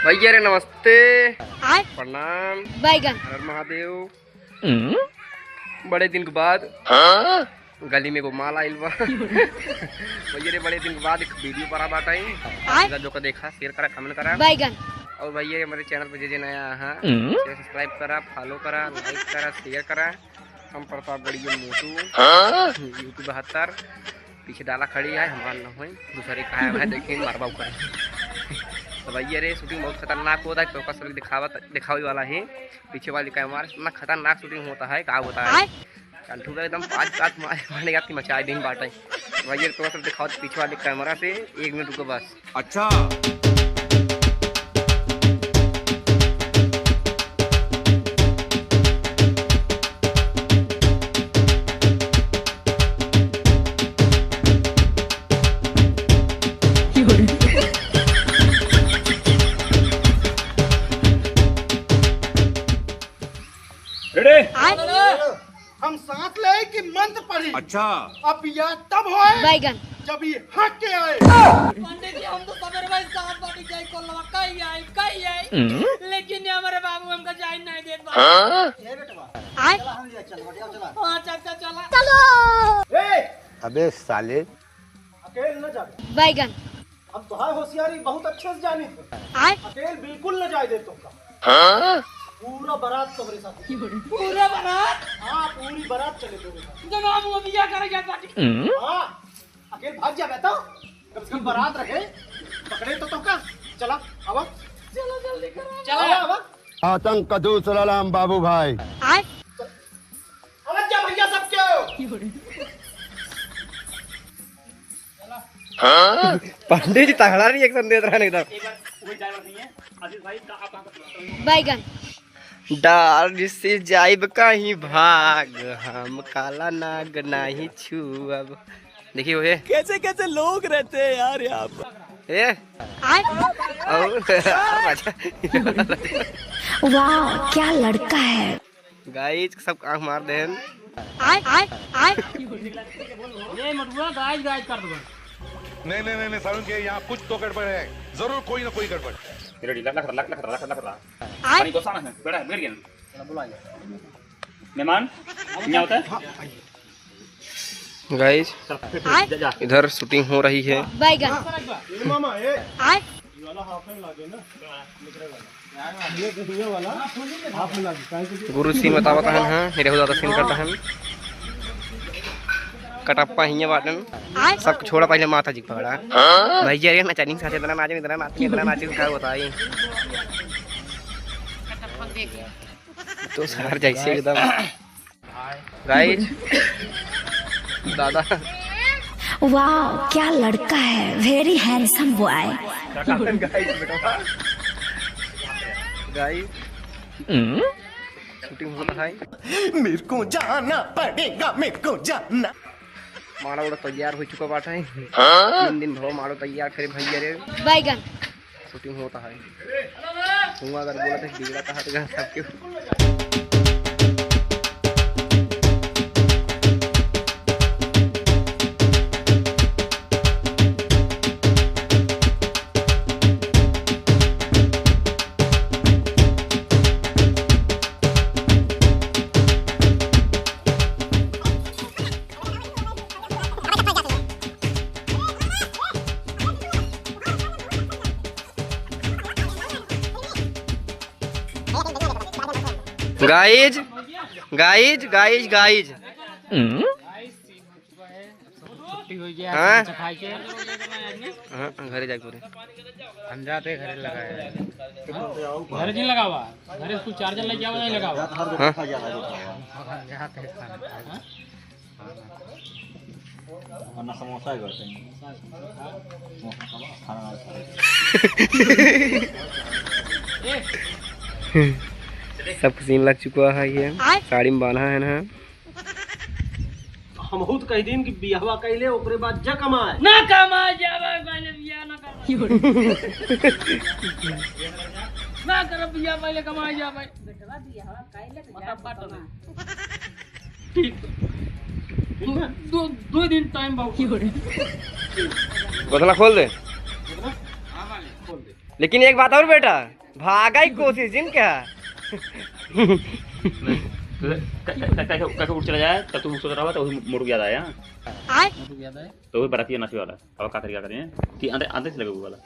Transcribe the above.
भैया रे नमस्ते, प्रणाम, हर महादेव। बड़े दिन के बाद गली में माल आइल बा। भैया रे बड़े दिन के बाद एक वीडियो पर बाटाई, जो का देखा शेयर करा, कमेंट करा। और भैया हमारे चैनल पे जे नया है सब्सक्राइब करा, फॉलो करा, लाइक करा, शेयर करा। हम प्रताप गढ़िया मोटू यूट्यूब 72 पीछे डाला खड़ी है, हमारा न हो दूसरे कहा है देखिए मारबा का। तो भैया रे शूटिंग बहुत खतरनाक होता है, फोकस दिखावे वाला है। पीछे वाली कैमरा इतना खतरनाक शूटिंग होता है, क्या होता है कंठू एकदम 5 मारने की मचा दिन बाटा। भैया थोड़ा सा दिखाओ पीछे वाले कैमरा से, 1 मिनट रुको बस। अच्छा हम साथ ले कि मंत्र पढ़ी। अच्छा अब यह तब होए जब ये हट के आए। पंडित जी हम तो सवेरे भाई साथ बाटी जाए को लवा कहीं आई लेकिन ये हमारे बाबू हमका जाए नहीं देत बा। ये बेटवा आए चला हम चल बढ़िया चला। हां चलो ए अबे साले अकेले न जा। हम तोहार होशियारी बहुत अच्छे से जानी थे। अकेले बिल्कुल न जाए दे तुमका। पूरा बारात तुम्हारे साथ। पूरा बारात? हाँ पूरी बारात चले तुम्हारे साथ। जब बाबू अभी क्या करेगा पार्टी? हाँ अकेले भाग जा बेटा, कम से कम बारात रखे पकड़े तो तुमका। चला अब चलो जल्दी करो। चला अब आतंक का दूसरा नाम बाबू भाई। अब जा भैया सब क्यों। पंडित जी तगड़ा रिएक्शन देते रहने एकदम। एक बार वही ड्राइवर नहीं है आशीष भाई का आप डार से जाइब कहीं भाग, हम काला नाग नहीं छुअब। देखिए वो कैसे कैसे लोग रहते हैं यार यहाँ पर। ए और वाह क्या लड़का है। गाइस सब आँख मार दे। ये मटुआ गाइस कर दो। नहीं सारुण के यहाँ कुछ तो गड़बड़ है, जरूर कोई ना कोई गड़बड़। पानी को सामने बैठा बैठ गया ना बुलाएंगे मेहमान क्या होता है। गाइस इधर शूटिंग हो रही है। मामा ये वाला हाफ में लागे ना ये देखिए वाला हाफ में लागे। गुरु सीन बतावता है, मेरे हो ज्यादा सीन करता है। कटप्पा हिया बाटन सब छोड़ा, पहले माता जी पकड़ा। भैया रे नचानी साथे इतना नाचे क्या होता है तो सर जैसे एकदम। गाइस दादा वाह क्या लड़का है, very handsome boy. Guys shooting होता है। मेरे को जाना पड़ेगा, मेरे को जाना। मारो उड़ा तैयार हो चुका बाटा है। 3 दिन भर मारो तैयार करे भैया रे। शूटिंग होता है। हुआ अगर बोला था बिगड़ा था तो सबके। गाइज गाइज गाइज गाइज घरे जाके पूरे हम जाते घरे लगाए घर नहीं लगावा, घर कुछ चार्जर लेके जावा नहीं लगावा। वरना समोसा करते हैं। सब सीन लग चुका है। ये साड़ी में बांधा है ना। हम बहुत कह दिन कि बियाहवा कैले ओकरे बाद जा कमाए ना कमा जावा पहले बियाह ना कर। ना कर बियाह पहले कमा जा भाई। बेटवा बियाह कैले मत पाटो ना। ठीक दो दिन टाइम बाकी हो रहे। गोदना खोल दे। लेकिन एक बात और बेटा, भागा ही कोशिश जिन क्या कैसे उठ चला जाए तब तुम सोच रहा था वही मोड़ याद आया तो वही बराती नाची वाला अब क्या करें कि अंदर अंदर से लगे वाला